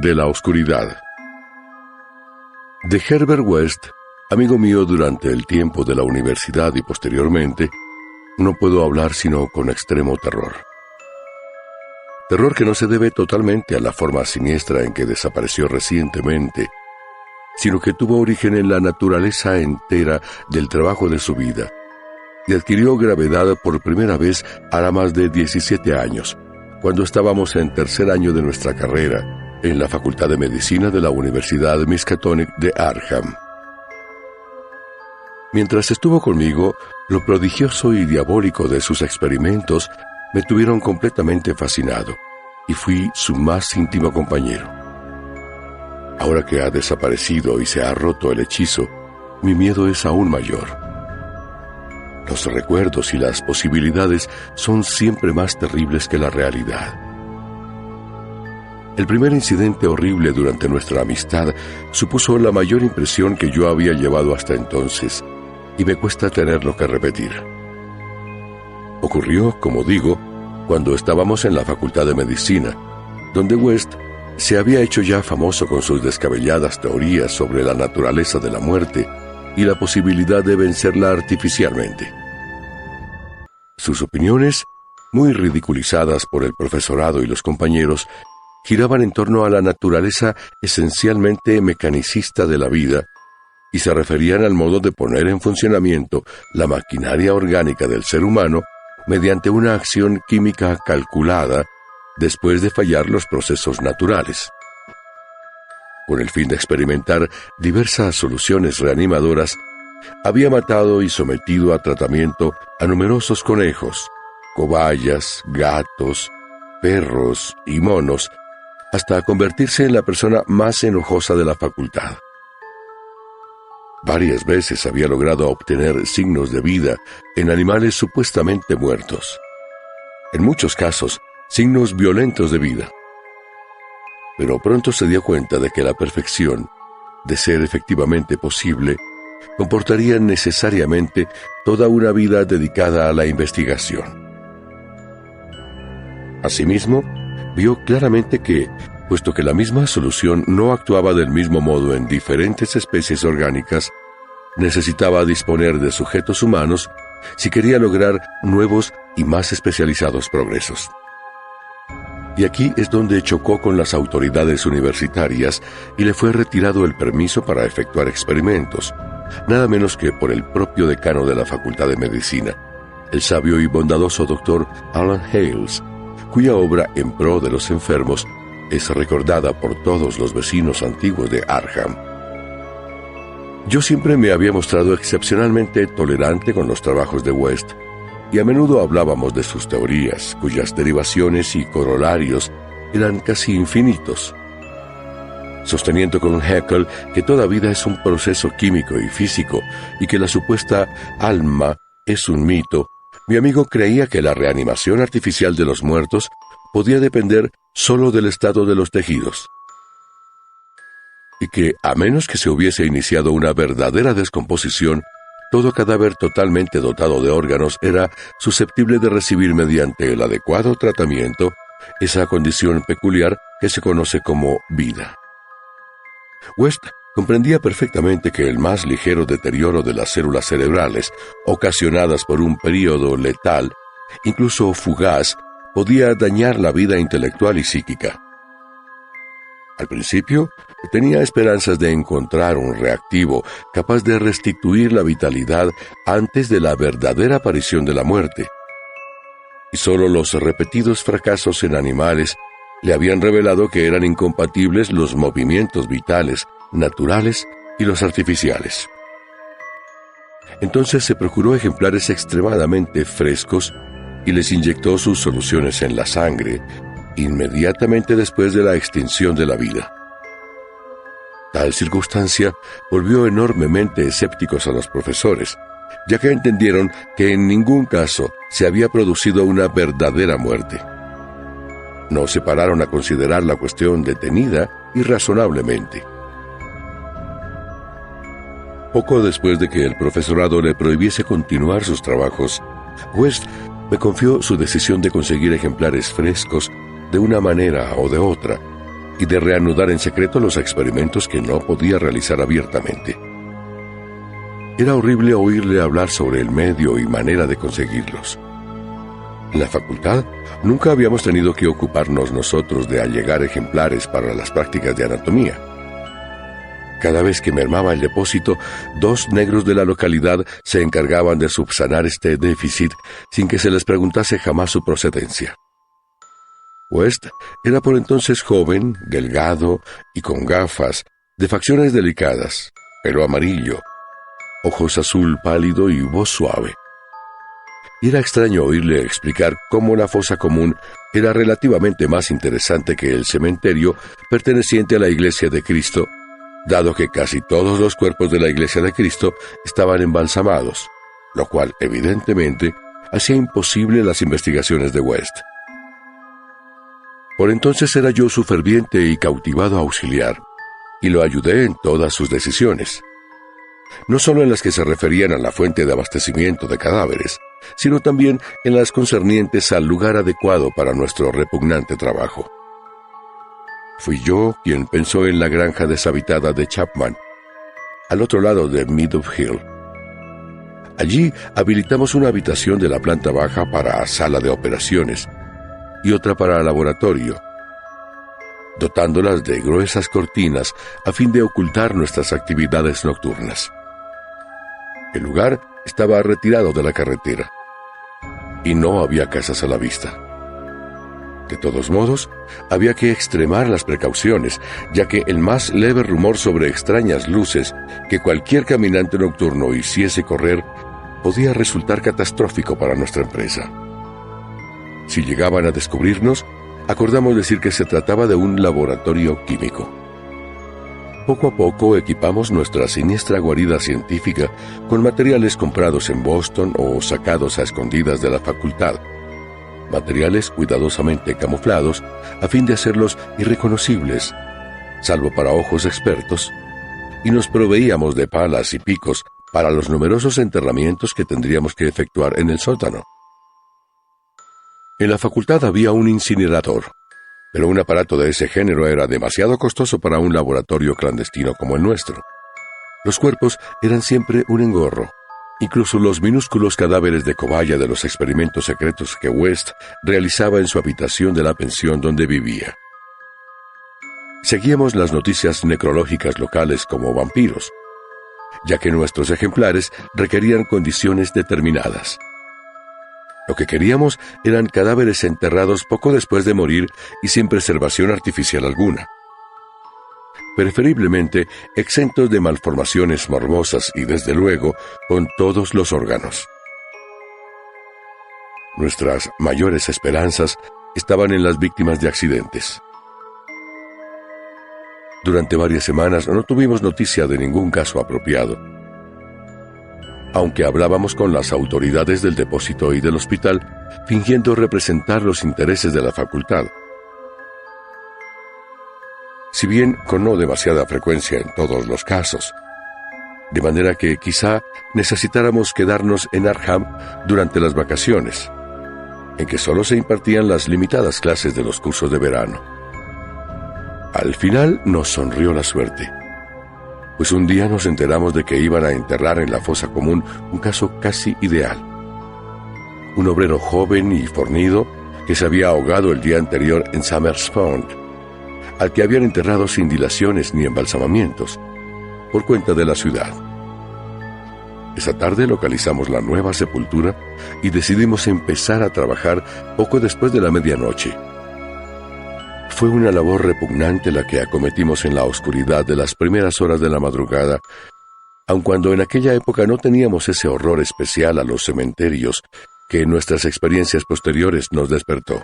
de la oscuridad. De Herbert West, amigo mío durante el tiempo de la universidad y posteriormente, no puedo hablar sino con extremo terror. Terror que no se debe totalmente a la forma siniestra en que desapareció recientemente, sino que tuvo origen en la naturaleza entera del trabajo de su vida, y adquirió gravedad por primera vez hará más de 17 años, cuando estábamos en tercer año de nuestra carrera, en la Facultad de Medicina de la Universidad Miskatonic de Arkham. Mientras estuvo conmigo, lo prodigioso y diabólico de sus experimentos me tuvieron completamente fascinado, y fui su más íntimo compañero. Ahora que ha desaparecido y se ha roto el hechizo, mi miedo es aún mayor. Los recuerdos y las posibilidades son siempre más terribles que la realidad. El primer incidente horrible durante nuestra amistad supuso la mayor impresión que yo había llevado hasta entonces, y me cuesta tenerlo que repetir. Ocurrió, como digo, cuando estábamos en la Facultad de Medicina, donde West se había hecho ya famoso con sus descabelladas teorías sobre la naturaleza de la muerte y la posibilidad de vencerla artificialmente. Sus opiniones, muy ridiculizadas por el profesorado y los compañeros, giraban en torno a la naturaleza esencialmente mecanicista de la vida y se referían al modo de poner en funcionamiento la maquinaria orgánica del ser humano mediante una acción química calculada después de fallar los procesos naturales. Con el fin de experimentar diversas soluciones reanimadoras, había matado y sometido a tratamiento a numerosos conejos, cobayas, gatos, perros y monos, hasta convertirse en la persona más enojosa de la facultad. Varias veces había logrado obtener signos de vida en animales supuestamente muertos. En muchos casos, signos violentos de vida. Pero pronto se dio cuenta de que la perfección, de ser efectivamente posible, comportaría necesariamente toda una vida dedicada a la investigación. Asimismo, vio claramente que, puesto que la misma solución no actuaba del mismo modo en diferentes especies orgánicas, necesitaba disponer de sujetos humanos si quería lograr nuevos y más especializados progresos. Y aquí es donde chocó con las autoridades universitarias y le fue retirado el permiso para efectuar experimentos, nada menos que por el propio decano de la Facultad de Medicina, el sabio y bondadoso doctor Alan Hales, cuya obra en pro de los enfermos es recordada por todos los vecinos antiguos de Arkham. Yo siempre me había mostrado excepcionalmente tolerante con los trabajos de West, y a menudo hablábamos de sus teorías, cuyas derivaciones y corolarios eran casi infinitos. Sosteniendo con Haeckel que toda vida es un proceso químico y físico, y que la supuesta alma es un mito, mi amigo creía que la reanimación artificial de los muertos podía depender solo del estado de los tejidos, y que, a menos que se hubiese iniciado una verdadera descomposición, todo cadáver totalmente dotado de órganos era susceptible de recibir mediante el adecuado tratamiento esa condición peculiar que se conoce como vida. West comprendía perfectamente que el más ligero deterioro de las células cerebrales, ocasionadas por un período letal, incluso fugaz, podía dañar la vida intelectual y psíquica. Al principio, tenía esperanzas de encontrar un reactivo capaz de restituir la vitalidad antes de la verdadera aparición de la muerte. Y solo los repetidos fracasos en animales le habían revelado que eran incompatibles los movimientos vitales, naturales y los artificiales. Entonces se procuró ejemplares extremadamente frescos y les inyectó sus soluciones en la sangre, inmediatamente después de la extinción de la vida. Tal circunstancia volvió enormemente escépticos a los profesores, ya que entendieron que en ningún caso se había producido una verdadera muerte. No se pararon a considerar la cuestión detenida y razonablemente. Poco después de que el profesorado le prohibiese continuar sus trabajos, West me confió su decisión de conseguir ejemplares frescos de una manera o de otra, y de reanudar en secreto los experimentos que no podía realizar abiertamente. Era horrible oírle hablar sobre el medio y manera de conseguirlos. En la facultad nunca habíamos tenido que ocuparnos nosotros de allegar ejemplares para las prácticas de anatomía. Cada vez que mermaba el depósito, 2 negros de la localidad se encargaban de subsanar este déficit sin que se les preguntase jamás su procedencia. West era por entonces joven, delgado y con gafas, de facciones delicadas, pelo amarillo, ojos azul pálido y voz suave. Y era extraño oírle explicar cómo la fosa común era relativamente más interesante que el cementerio perteneciente a la Iglesia de Cristo, dado que casi todos los cuerpos de la Iglesia de Cristo estaban embalsamados, lo cual evidentemente hacía imposible las investigaciones de West. Por entonces era yo su ferviente y cautivado auxiliar, y lo ayudé en todas sus decisiones, no solo en las que se referían a la fuente de abastecimiento de cadáveres, sino también en las concernientes al lugar adecuado para nuestro repugnante trabajo. Fui yo quien pensó en la granja deshabitada de Chapman, al otro lado de Meadow Hill. Allí habilitamos una habitación de la planta baja para sala de operaciones y otra para laboratorio, dotándolas de gruesas cortinas a fin de ocultar nuestras actividades nocturnas. El lugar estaba retirado de la carretera y no había casas a la vista. De todos modos, había que extremar las precauciones, ya que el más leve rumor sobre extrañas luces que cualquier caminante nocturno hiciese correr podía resultar catastrófico para nuestra empresa. Si llegaban a descubrirnos, acordamos decir que se trataba de un laboratorio químico. Poco a poco equipamos nuestra siniestra guarida científica con materiales comprados en Boston o sacados a escondidas de la facultad, materiales cuidadosamente camuflados a fin de hacerlos irreconocibles, salvo para ojos expertos, y nos proveíamos de palas y picos para los numerosos enterramientos que tendríamos que efectuar en el sótano. En la facultad había un incinerador, pero un aparato de ese género era demasiado costoso para un laboratorio clandestino como el nuestro. Los cuerpos eran siempre un engorro, incluso los minúsculos cadáveres de cobaya de los experimentos secretos que West realizaba en su habitación de la pensión donde vivía. Seguíamos las noticias necrológicas locales como vampiros, ya que nuestros ejemplares requerían condiciones determinadas. Lo que queríamos eran cadáveres enterrados poco después de morir y sin preservación artificial alguna. Preferiblemente exentos de malformaciones morbosas y, desde luego, con todos los órganos. Nuestras mayores esperanzas estaban en las víctimas de accidentes. Durante varias semanas no tuvimos noticia de ningún caso apropiado. Aunque hablábamos con las autoridades del depósito y del hospital, fingiendo representar los intereses de la facultad. Si bien con no demasiada frecuencia en todos los casos, de manera que quizá necesitáramos quedarnos en Arkham durante las vacaciones, en que solo se impartían las limitadas clases de los cursos de verano. Al final nos sonrió la suerte, pues un día nos enteramos de que iban a enterrar en la fosa común un caso casi ideal. Un obrero joven y fornido que se había ahogado el día anterior en Summers Pond, al que habían enterrado sin dilaciones ni embalsamamientos, por cuenta de la ciudad. Esa tarde localizamos la nueva sepultura y decidimos empezar a trabajar poco después de la medianoche. Fue una labor repugnante la que acometimos en la oscuridad de las primeras horas de la madrugada, aun cuando en aquella época no teníamos ese horror especial a los cementerios que en nuestras experiencias posteriores nos despertó.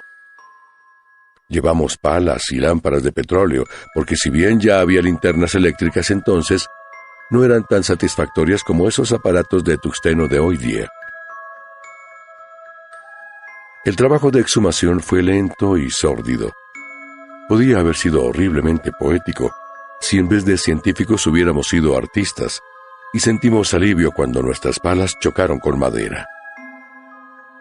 Llevamos palas y lámparas de petróleo, porque si bien ya había linternas eléctricas entonces, no eran tan satisfactorias como esos aparatos de tuxteno de hoy día. El trabajo de exhumación fue lento y sórdido. Podía haber sido horriblemente poético si en vez de científicos hubiéramos sido artistas, y sentimos alivio cuando nuestras palas chocaron con madera.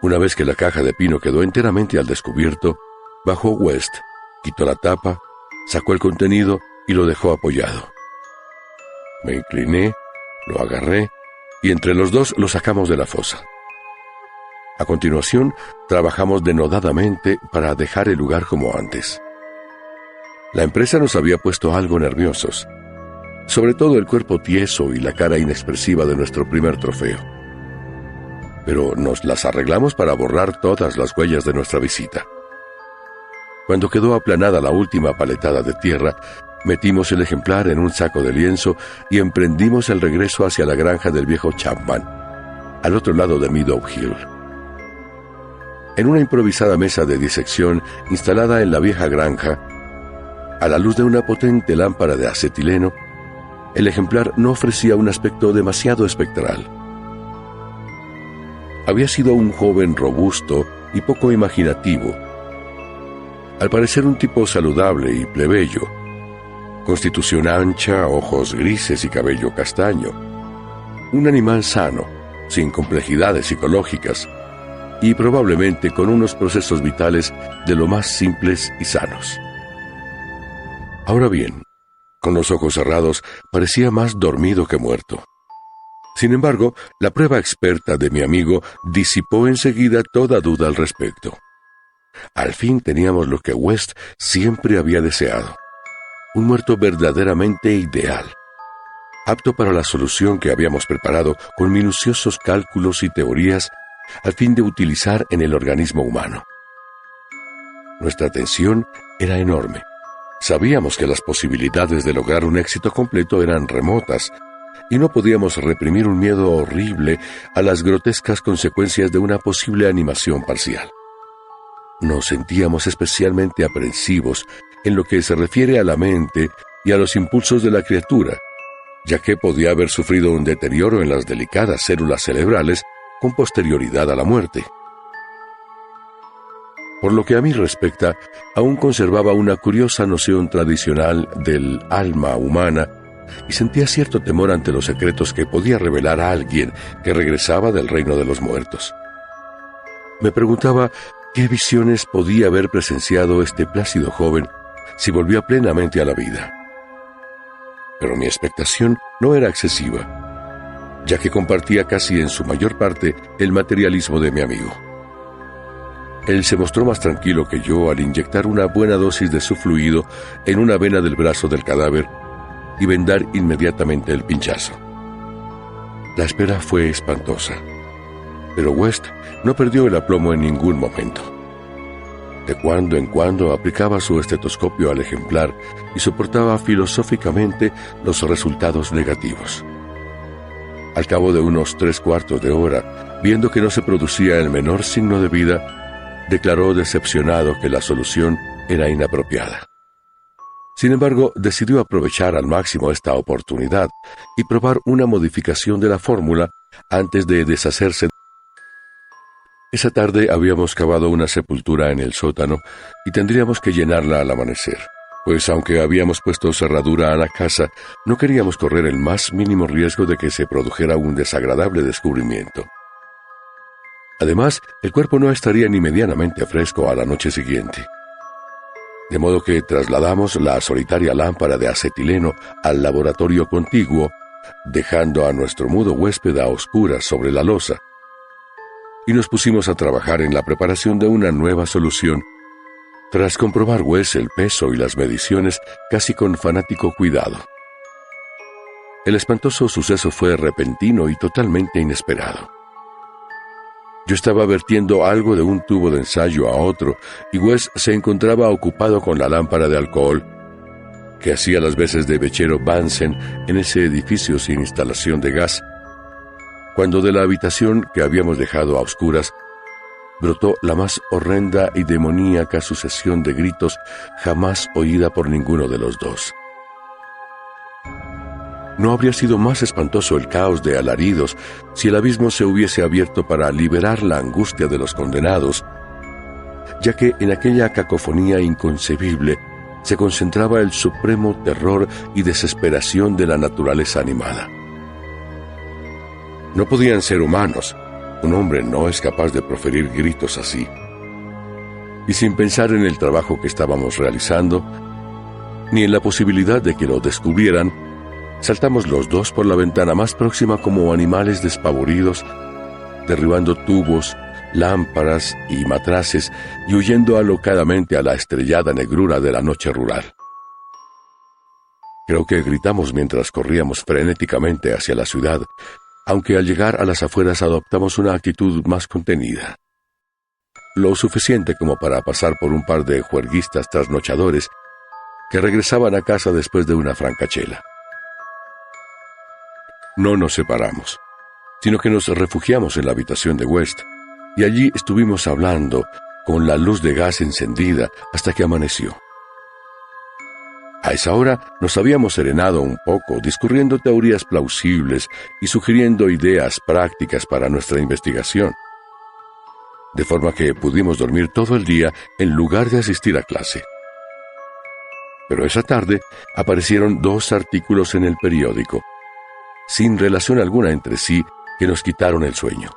Una vez que la caja de pino quedó enteramente al descubierto, bajó West, quitó la tapa, sacó el contenido y lo dejó apoyado. Me incliné, lo agarré y entre los dos lo sacamos de la fosa. A continuación, trabajamos denodadamente para dejar el lugar como antes. La empresa nos había puesto algo nerviosos, sobre todo el cuerpo tieso y la cara inexpresiva de nuestro primer trofeo. Pero nos las arreglamos para borrar todas las huellas de nuestra visita. Cuando quedó aplanada la última paletada de tierra, metimos el ejemplar en un saco de lienzo y emprendimos el regreso hacia la granja del viejo Chapman, al otro lado de Meadow Hill. En una improvisada mesa de disección instalada en la vieja granja, a la luz de una potente lámpara de acetileno, el ejemplar no ofrecía un aspecto demasiado espectral. Había sido un joven robusto y poco imaginativo. Al parecer un tipo saludable y plebeyo, constitución ancha, ojos grises y cabello castaño. Un animal sano, sin complejidades psicológicas, y probablemente con unos procesos vitales de lo más simples y sanos. Ahora bien, con los ojos cerrados, parecía más dormido que muerto. Sin embargo, la prueba experta de mi amigo disipó enseguida toda duda al respecto. Al fin teníamos lo que West siempre había deseado: un muerto verdaderamente ideal, apto para la solución que habíamos preparado con minuciosos cálculos y teorías al fin de utilizar en el organismo humano. Nuestra tensión era enorme. Sabíamos que las posibilidades de lograr un éxito completo eran remotas, y no podíamos reprimir un miedo horrible a las grotescas consecuencias de una posible animación parcial. Nos sentíamos especialmente aprensivos en lo que se refiere a la mente y a los impulsos de la criatura, ya que podía haber sufrido un deterioro en las delicadas células cerebrales con posterioridad a la muerte. Por lo que a mí respecta, aún conservaba una curiosa noción tradicional del alma humana y sentía cierto temor ante los secretos que podía revelar a alguien que regresaba del reino de los muertos. Me preguntaba qué visiones podía haber presenciado este plácido joven si volvía plenamente a la vida. Pero mi expectación no era excesiva, ya que compartía casi en su mayor parte el materialismo de mi amigo. Él se mostró más tranquilo que yo al inyectar una buena dosis de su fluido en una vena del brazo del cadáver y vendar inmediatamente el pinchazo. La espera fue espantosa, pero West no perdió el aplomo en ningún momento. De cuando en cuando aplicaba su estetoscopio al ejemplar y soportaba filosóficamente los resultados negativos. Al cabo de unos 3/4 de hora, viendo que no se producía el menor signo de vida, declaró decepcionado que la solución era inapropiada. Sin embargo, decidió aprovechar al máximo esta oportunidad y probar una modificación de la fórmula antes de deshacerse. Esa tarde habíamos cavado una sepultura en el sótano y tendríamos que llenarla al amanecer, pues aunque habíamos puesto cerradura a la casa, no queríamos correr el más mínimo riesgo de que se produjera un desagradable descubrimiento. Además, el cuerpo no estaría ni medianamente fresco a la noche siguiente. De modo que trasladamos la solitaria lámpara de acetileno al laboratorio contiguo, dejando a nuestro mudo huésped a oscuras sobre la losa, y nos pusimos a trabajar en la preparación de una nueva solución, tras comprobar West el peso y las mediciones casi con fanático cuidado. El espantoso suceso fue repentino y totalmente inesperado. Yo estaba vertiendo algo de un tubo de ensayo a otro y West se encontraba ocupado con la lámpara de alcohol, que hacía las veces de mechero Bunsen en ese edificio sin instalación de gas, cuando de la habitación que habíamos dejado a oscuras brotó la más horrenda y demoníaca sucesión de gritos jamás oída por ninguno de los dos. No habría sido más espantoso el caos de alaridos si el abismo se hubiese abierto para liberar la angustia de los condenados, ya que en aquella cacofonía inconcebible se concentraba el supremo terror y desesperación de la naturaleza animada. No podían ser humanos. Un hombre no es capaz de proferir gritos así. Y sin pensar en el trabajo que estábamos realizando, ni en la posibilidad de que lo descubrieran, saltamos los dos por la ventana más próxima como animales despavoridos, derribando tubos, lámparas y matraces y huyendo alocadamente a la estrellada negrura de la noche rural. Creo que gritamos mientras corríamos frenéticamente hacia la ciudad, aunque al llegar a las afueras adoptamos una actitud más contenida. Lo suficiente como para pasar por un par de juerguistas trasnochadores que regresaban a casa después de una francachela. No nos separamos, sino que nos refugiamos en la habitación de West, y allí estuvimos hablando con la luz de gas encendida hasta que amaneció. A esa hora nos habíamos serenado un poco, discurriendo teorías plausibles y sugiriendo ideas prácticas para nuestra investigación, de forma que pudimos dormir todo el día en lugar de asistir a clase. Pero esa tarde aparecieron 2 artículos en el periódico, sin relación alguna entre sí, que nos quitaron el sueño.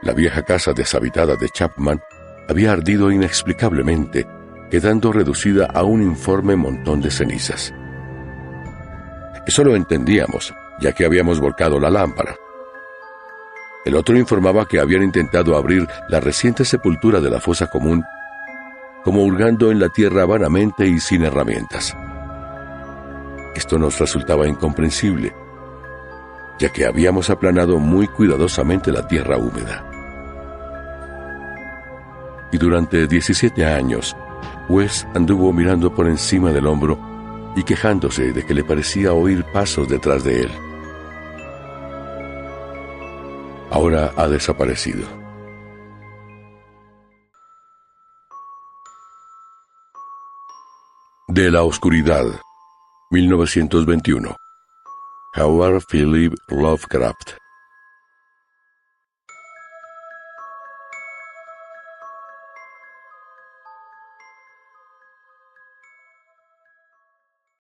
La vieja casa deshabitada de Chapman había ardido inexplicablemente, quedando reducida a un informe montón de cenizas. Eso lo entendíamos, ya que habíamos volcado la lámpara. El otro informaba que habían intentado abrir la reciente sepultura de la fosa común, como hurgando en la tierra vanamente y sin herramientas. Esto nos resultaba incomprensible, ya que habíamos aplanado muy cuidadosamente la tierra húmeda. Y durante 17 años, Wes anduvo mirando por encima del hombro y quejándose de que le parecía oír pasos detrás de él. Ahora ha desaparecido. De la oscuridad, 1921. Howard Philip Lovecraft.